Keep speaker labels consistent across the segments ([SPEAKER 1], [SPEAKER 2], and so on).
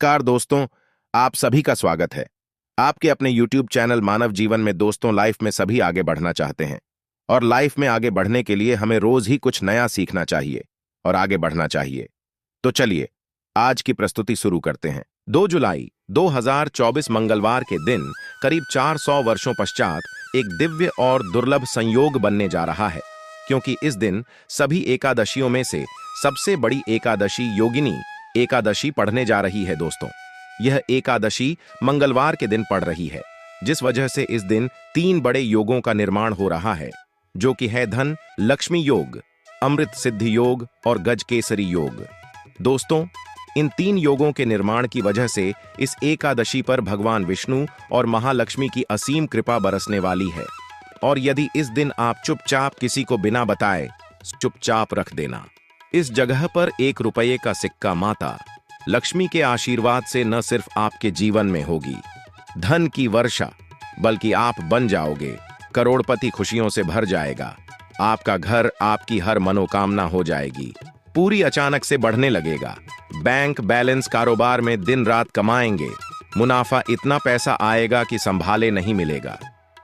[SPEAKER 1] Car दोस्तों, आप सभी का स्वागत है आपके अपने YouTube चैनल मानव जीवन में। दोस्तों, लाइफ में सभी आगे बढ़ना चाहते हैं और लाइफ में आगे बढ़ने के लिए हमें रोज ही कुछ नया सीखना चाहिए और आगे बढ़ना चाहिए। तो चलिए आज की प्रस्तुति शुरू करते हैं। 2 जुलाई 2024 मंगलवार के दिन करीब 400 वर्षों पश्चात एक दिव्य और दुर्लभ संयोग बनने जा रहा है, क्योंकि इस दिन सभी एकादशियों में से सबसे बड़ी एकादशी योगिनी एकादशी पढ़ने जा रही है। दोस्तों, यह एकादशी मंगलवार के दिन पड़ रही है, जिस वजह से इस दिन 3 बड़े योगों का निर्माण हो रहा है, जो कि है धन लक्ष्मी योग, अमृत सिद्धि योग और गजकेसरी योग। दोस्तों, इन 3 योगों के निर्माण की वजह से इस एकादशी पर भगवान विष्णु और महालक्ष्मी की असीम कृपा बरसने वाली है। और यदि इस दिन आप चुपचाप किसी को बिना बताए चुपचाप रख देना, इस जगह पर 1 रुपये का सिक्का माता लक्ष्मी के आशीर्वाद से न सिर्फ आपके जीवन में होगी धन की वर्षा, बल्कि आप बन जाओगे करोड़पति। खुशियों से भर जाएगा आपका घर, आपकी हर मनोकामना हो जाएगी पूरी, अचानक से बढ़ने लगेगा बैंक बैलेंस, कारोबार में दिन रात कमाएंगे, मुनाफा इतना पैसा आएगा कि संभाले नहीं मिलेगा।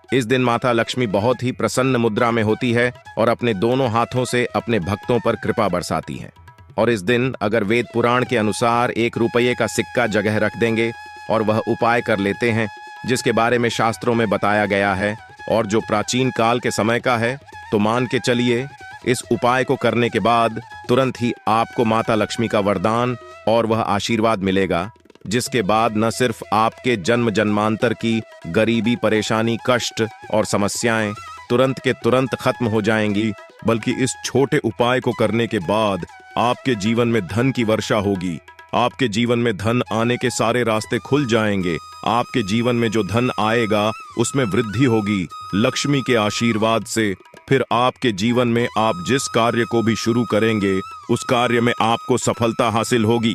[SPEAKER 1] इस दिन माता लक्ष्मी बहुत ही प्रसन्न मुद्रा में होती है और अपने दोनों हाथों से अपने भक्तों पर कृपा बरसाती हैं। और इस दिन अगर वेद पुराण के अनुसार 1 रुपये का सिक्का जगह रख देंगे और वह उपाय कर लेते हैं जिसके बारे में शास्त्रों में बताया गया है और जो प्राचीन काल के समय का है, तो मान के चलिए इस उपाय को करने के बाद तुरंत ही आपको माता लक्ष्मी का वरदान और वह आशीर्वाद मिलेगा, जिसके बाद न सिर्फ आपके जन्म जन्मांतर की गरीबी, परेशानी, कष्ट और समस्याएं तुरंत के तुरंत खत्म हो जाएंगी, बल्कि इस छोटे उपाय को करने के बाद आपके जीवन में धन की वर्षा होगी। आपके जीवन में धन आने के सारे रास्ते खुल जाएंगे। आपके जीवन में जो धन आएगा उसमें वृद्धि होगी लक्ष्मी के आशीर्वाद से। फिर आपके जीवन में आप जिस कार्य को भी शुरू करेंगे उस कार्य में आपको सफलता हासिल होगी।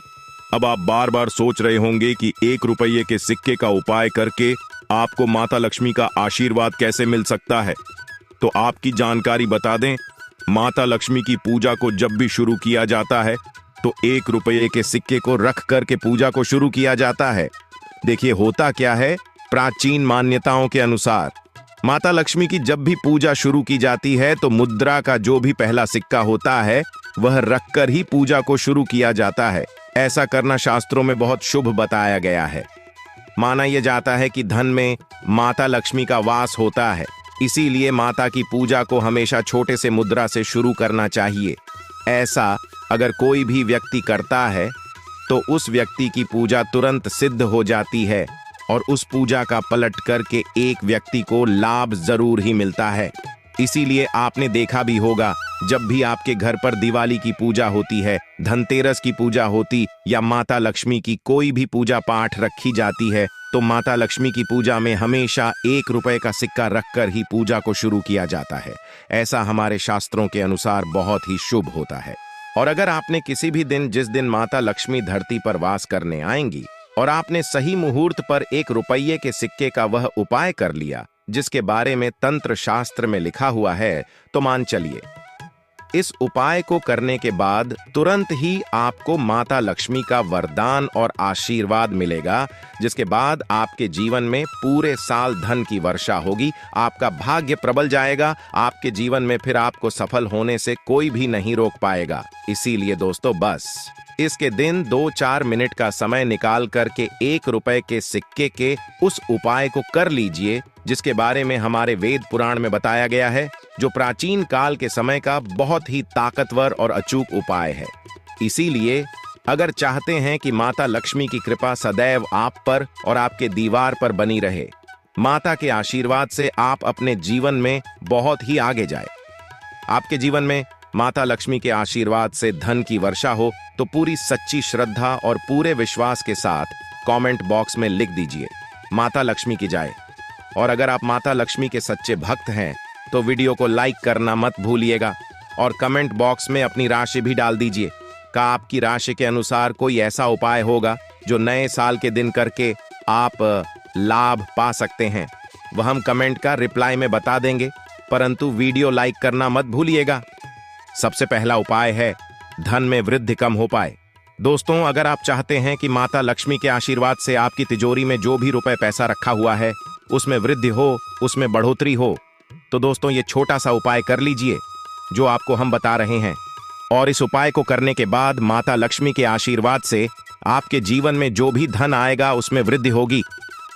[SPEAKER 1] अब आप बार बार सोच रहे होंगे कि 1 रुपये के सिक्के का उपाय करके आपको माता लक्ष्मी का आशीर्वाद कैसे मिल सकता है। तो आपकी जानकारी बता दें, माता लक्ष्मी की पूजा को जब भी शुरू किया जाता है तो 1 रुपये के सिक्के को रख करके पूजा को शुरू किया जाता है। देखिए होता क्या है, प्राचीन मान्यताओं के अनुसार माता लक्ष्मी की जब भी पूजा शुरू की जाती है तो मुद्रा का जो भी पहला सिक्का होता है वह रखकर ही पूजा को शुरू किया जाता है। ऐसा करना शास्त्रों में बहुत शुभ बताया गया है। माना यह जाता है कि धन में माता लक्ष्मी का वास होता है, इसीलिए माता की पूजा को हमेशा छोटे से मुद्रा से शुरू करना चाहिए। ऐसा अगर कोई भी व्यक्ति करता है तो उस व्यक्ति की पूजा तुरंत सिद्ध हो जाती है और उस पूजा का पलट करके एक व्यक्ति को लाभ जरूर ही मिलता है। इसीलिए आपने देखा भी होगा, जब भी आपके घर पर दिवाली की पूजा होती है, धनतेरस की पूजा होती या माता लक्ष्मी की कोई भी पूजा पाठ रखी जाती है, तो माता लक्ष्मी की पूजा में हमेशा 1 रुपये का सिक्का रखकर ही पूजा को शुरू किया जाता है। ऐसा हमारे शास्त्रों के अनुसार बहुत ही शुभ होता है। और अगर आपने किसी भी दिन, जिस दिन माता लक्ष्मी धरती पर वास करने आएंगी, और आपने सही मुहूर्त पर 1 रुपये के सिक्के का वह उपाय कर लिया जिसके बारे में तंत्र शास्त्र में लिखा हुआ है, तो मान चलिए इस उपाय को करने के बाद तुरंत ही आपको माता लक्ष्मी का वरदान और आशीर्वाद मिलेगा, जिसके बाद आपके जीवन में पूरे साल धन की वर्षा होगी। आपका भाग्य प्रबल जाएगा। आपके जीवन में फिर आपको सफल होने से कोई भी नहीं रोक पाएगा। इसीलिए दोस्तों, बस इसके दिन 2-4 मिनट का समय निकाल करके 1 रुपये के सिक्के के उस उपाय को कर लीजिए जिसके बारे में हमारे वेद पुराण में बताया गया है, जो प्राचीन काल के समय का बहुत ही ताकतवर और अचूक उपाय है। इसीलिए अगर चाहते हैं कि माता लक्ष्मी की कृपा सदैव आप पर और आपके दीवार पर बनी रहे, माता के आशीर्वाद से आप अपने जीवन में बहुत ही आगे जाए, आपके जीवन में माता लक्ष्मी के आशीर्वाद से धन की वर्षा हो, तो पूरी सच्ची श्रद्धा और पूरे विश्वास के साथ कमेंट बॉक्स में लिख दीजिए माता लक्ष्मी की जय। और अगर आप माता लक्ष्मी के सच्चे भक्त हैं तो वीडियो को लाइक करना मत भूलिएगा और कमेंट बॉक्स में अपनी राशि भी डाल दीजिए। का आपकी राशि के अनुसार कोई ऐसा उपाय होगा जो नए साल के दिन करके आप लाभ पा सकते हैं, वह हम कमेंट का रिप्लाई में बता देंगे, परंतु वीडियो लाइक करना मत भूलिएगा। सबसे पहला उपाय है धन में वृद्धि कम हो पाए। दोस्तों, अगर आप चाहते हैं कि माता लक्ष्मी के आशीर्वाद से आपकी तिजोरी में जो भी रुपए पैसा रखा हुआ है उसमें वृद्धि हो, उसमें बढ़ोतरी हो, तो दोस्तों ये छोटा सा उपाय कर लीजिए जो आपको हम बता रहे हैं। और इस उपाय को करने के बाद माता लक्ष्मी के आशीर्वाद से आपके जीवन में जो भी धन आएगा उसमें वृद्धि होगी,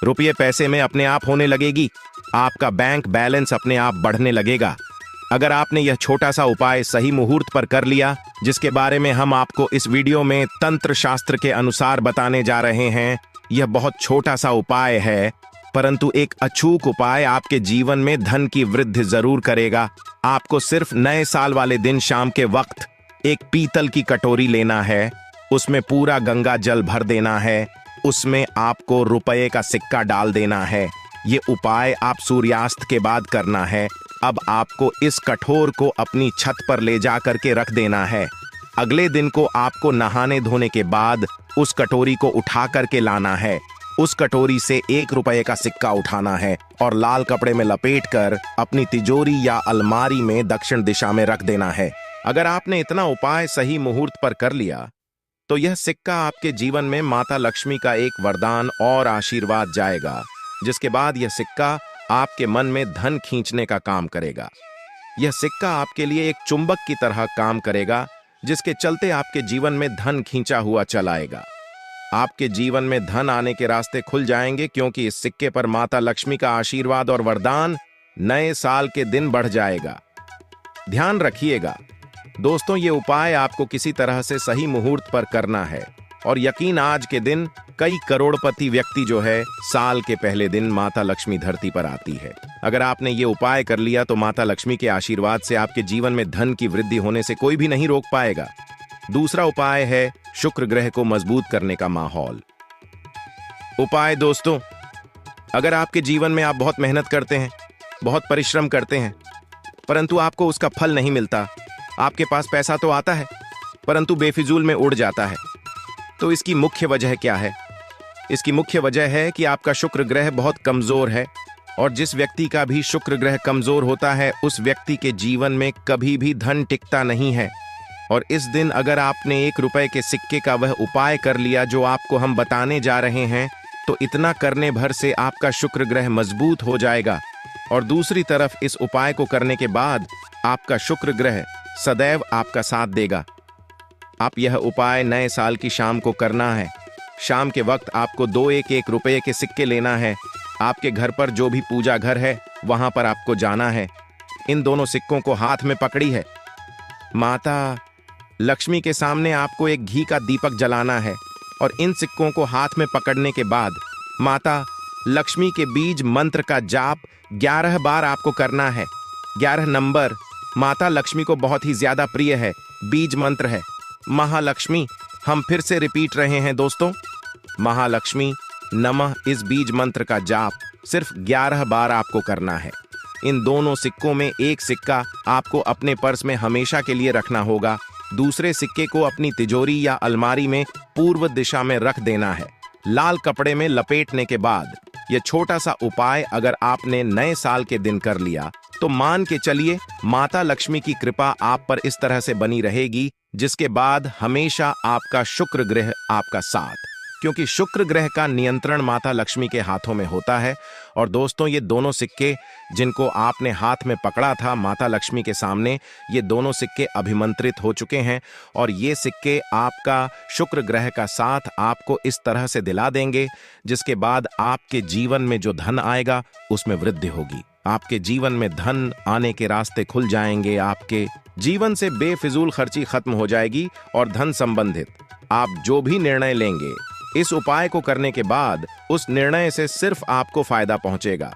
[SPEAKER 1] रुपये पैसे में अपने आप होने लगेगी, आपका बैंक बैलेंस अपने आप बढ़ने लगेगा। अगर आपने यह छोटा सा उपाय सही मुहूर्त पर कर लिया, जिसके बारे में हम आपको इस वीडियो में तंत्र शास्त्र के अनुसार बताने जा रहे हैं, यह बहुत छोटा सा उपाय है, परंतु एक अचूक उपाय आपके जीवन में धन की वृद्धि जरूर करेगा। आपको सिर्फ नए साल वाले दिन शाम के वक्त एक पीतल की कटोरी लेना है, उसमें पूरा गंगा जल भर देना है, उसमें आपको रुपए का सिक्का डाल देना है। ये उपाय आप सूर्यास्त के बाद करना है। अब आपको इस कठोर को अपनी छत पर ले जा करके रख देना है। अगले दिन को आपको नहाने धोने के बाद उस कटोरी को उठा करके लाना है। उस कटोरी से 1 रुपए का सिक्का उठाना है और लाल कपड़े में लपेटकर अपनी तिजोरी या अलमारी में दक्षिण दिशा में रख देना है। अगर आपने इतना उपाय सही मुहूर्त पर कर लिया तो यह सिक्का आपके जीवन में माता लक्ष्मी का एक वरदान और आशीर्वाद जाएगा, जिसके बाद यह सिक्का आपके मन में धन खींचने का काम करेगा। यह सिक्का आपके लिए एक चुंबक की तरह काम करेगा, जिसके चलते आपके जीवन में धन खींचा हुआ चला आएगा। आपके जीवन में धन आने के रास्ते खुल जाएंगे, क्योंकि इस सिक्के पर माता लक्ष्मी का आशीर्वाद और वरदान नए साल के दिन बढ़ जाएगा। ध्यान रखिएगा दोस्तों, ये उपाय आपको किसी तरह से सही मुहूर्त पर करना है, और यकीन आज के दिन कई करोड़पति व्यक्ति जो है साल के पहले दिन माता लक्ष्मी धरती पर आती है। अगर आपने ये उपाय कर लिया तो माता लक्ष्मी के आशीर्वाद से आपके जीवन में धन की वृद्धि होने से कोई भी नहीं रोक पाएगा। दूसरा उपाय है शुक्र ग्रह को मजबूत करने का माहौल। उपाय दोस्तों, अगर आपके जीवन में आप बहुत मेहनत करते हैं, बहुत परिश्रम करते हैं, परंतु आपको उसका फल नहीं मिलता, आपके पास पैसा तो आता है परंतु बेफिजूल में उड़ जाता है, तो इसकी मुख्य वजह क्या है? इसकी मुख्य वजह है कि आपका शुक्र ग्रह बहुत कमजोर है, और जिस व्यक्ति का भी शुक्र ग्रह कमजोर होता है उस व्यक्ति के जीवन में कभी भी धन टिकता नहीं है। और इस दिन अगर आपने 1 रुपए के सिक्के का वह उपाय कर लिया जो आपको हम बताने जा रहे हैं, तो इतना करने भर से आपका शुक्र ग्रह मजबूत हो जाएगा। और दूसरी तरफ इस उपाय को करने के बाद आपका शुक्र ग्रह सदैव आपका साथ देगा। आप यह उपाय नए साल की शाम को करना है। शाम के वक्त आपको 2 1 रुपए के सिक्के लेना है। आपके घर पर जो भी पूजा घर है वहां पर आपको जाना है। इन दोनों सिक्कों को हाथ में पकड़ी है। माता लक्ष्मी के सामने आपको एक घी का दीपक जलाना है, और इन सिक्कों को हाथ में पकड़ने के बाद माता लक्ष्मी के बीज मंत्र का जाप 11 बार आपको करना है। 11 नंबर माता लक्ष्मी को बहुत ही ज्यादा प्रिय है, बीज मंत्र है महालक्ष्मी। हम फिर से रिपीट रहे हैं दोस्तों, महालक्ष्मी नमः। इस बीज मंत्र का जाप सिर्फ 11 बार आपको करना है। इन दोनों सिक्कों में एक सिक्का आपको अपने पर्स में हमेशा के लिए रखना होगा, दूसरे सिक्के को अपनी तिजोरी या अलमारी में पूर्व दिशा में रख देना है। लाल कपड़े में लपेटने के बाद यह छोटा सा उपाय अगर आपने नए साल के दिन कर लिया तो मान के चलिए माता लक्ष्मी की कृपा आप पर इस तरह से बनी रहेगी, जिसके बाद हमेशा आपका शुक्र ग्रह आपका साथ, क्योंकि शुक्र ग्रह का नियंत्रण माता लक्ष्मी के हाथों में होता है। और दोस्तों, ये दोनों सिक्के जिनको आपने हाथ में पकड़ा था माता लक्ष्मी के सामने, ये दोनों सिक्के अभिमंत्रित हो चुके हैं, और ये सिक्के आपका शुक्र ग्रह का साथ आपको इस तरह से दिला देंगे, जिसके बाद आपके जीवन में जो धन आएगा उसमें वृद्धि होगी। आपके जीवन में धन आने के रास्ते खुल जाएंगे, आपके जीवन से बेफिजूल खर्ची खत्म हो जाएगी, और धन संबंधित आप जो भी निर्णय लेंगे इस उपाय को करने के बाद उस निर्णय से सिर्फ आपको फायदा पहुंचेगा।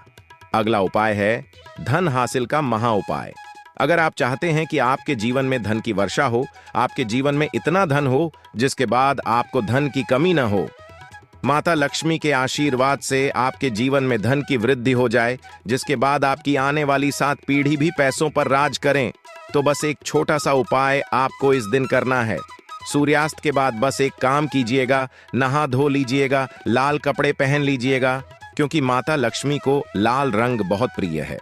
[SPEAKER 1] अगला उपाय है धन हासिल का महा उपाय। अगर आप चाहते हैं कि आपके जीवन में धन की वर्षा हो, आपके जीवन में इतना धन हो जिसके बाद आपको धन की कमी न हो, माता लक्ष्मी के आशीर्वाद से आपके जीवन में धन की वृद्धि हो जाए, जिसके बाद आपकी आने वाली 7 पीढ़ी भी पैसों पर राज करें, तो बस एक छोटा सा उपाय आपको इस दिन करना है। सूर्यास्त के बाद बस एक काम कीजिएगा, नहा धो लीजिएगा, लाल कपड़े पहन लीजिएगा, क्योंकि माता लक्ष्मी को लाल रंग बहुत प्रिय है।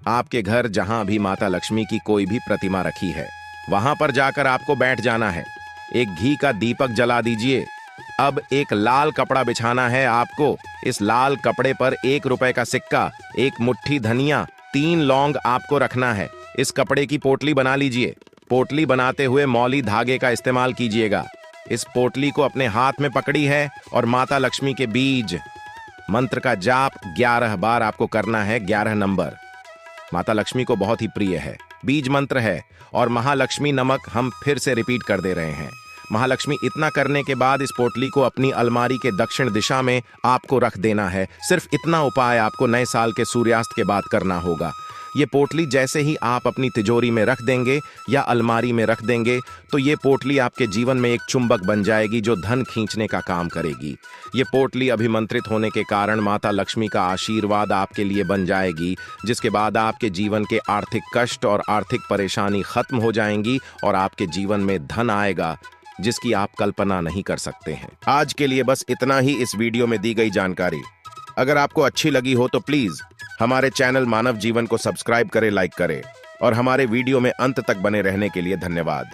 [SPEAKER 1] आपके घर जहां भी माता लक्ष्मी की कोई भी प्रतिमा रखी है वहां पर जाकर आपको बैठ जाना है। एक घी का दीपक जला दीजिए। अब एक लाल कपड़ा बिछाना है आपको। इस लाल कपड़े पर 1 रुपए का सिक्का, 1 मुट्ठी धनिया, 3 लौंग आपको रखना है। इस कपड़े की पोटली बना लीजिए। पोटली बनाते हुए मौली धागे का इस्तेमाल कीजिएगा। इस पोटली को अपने हाथ में पकड़ी है और माता लक्ष्मी के बीज मंत्र का जाप 11 बार आपको करना है। 11 नंबर माता लक्ष्मी को बहुत ही प्रिय है। बीज मंत्र है और महालक्ष्मी नमक हम फिर से रिपीट कर दे रहे हैं। महालक्ष्मी इतना करने के बाद इस पोटली को अपनी अलमारी के दक्षिण दिशा में आपको रख देना है। सिर्फ इतना उपाय आपको नए साल के सूर्यास्त के बाद करना होगा। ये पोटली जैसे ही आप अपनी तिजोरी में रख देंगे या अलमारी में रख देंगे तो ये पोटली आपके जीवन में एक चुंबक बन जाएगी जो धन खींचने का काम करेगी। ये पोटली अभिमंत्रित होने के कारण माता लक्ष्मी का आशीर्वाद आपके लिए बन जाएगी, जिसके बाद आपके जीवन के आर्थिक कष्ट और आर्थिक परेशानी खत्म हो जाएंगी और आपके जीवन में धन आएगा जिसकी आप कल्पना नहीं कर सकते हैं। आज के लिए बस इतना ही इस वीडियो में दी गई जानकारी। अगर आपको अच्छी लगी हो तो प्लीज हमारे चैनल मानव जीवन को सब्सक्राइब करें, लाइक करें और हमारे वीडियो में अंत तक बने रहने के लिए धन्यवाद।